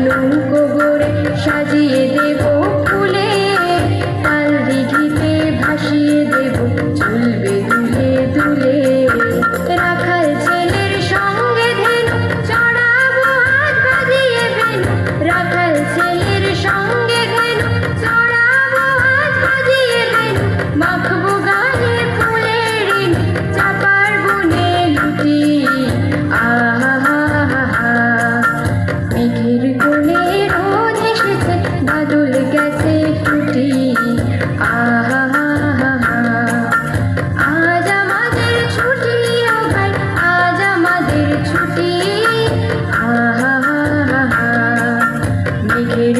নৌকো গড়ে সাজিয়ে দেব ফুলে, কাল দিঘিতে ভাসিয়ে দেব চলবে দুলে দুলে। রাখাল ছেলের সঙ্গে ধেনু চড়াবো হাত বাজিয়ে বেনু, রাখাল ছেলের সঙ্গে ধেনু চড়াবো হাত বাজিয়ে বেনু। মাখবো গায়ে ফুলের ঋণ, চাপার বনে লুটি। আহা মেঘের কোলে রোদ এসেছে, বাদল গেছে ফুটি। আহা আজ আমাদের ছুটি, ও ভাই আজ আমাদের ছুটি। আহা মেঘের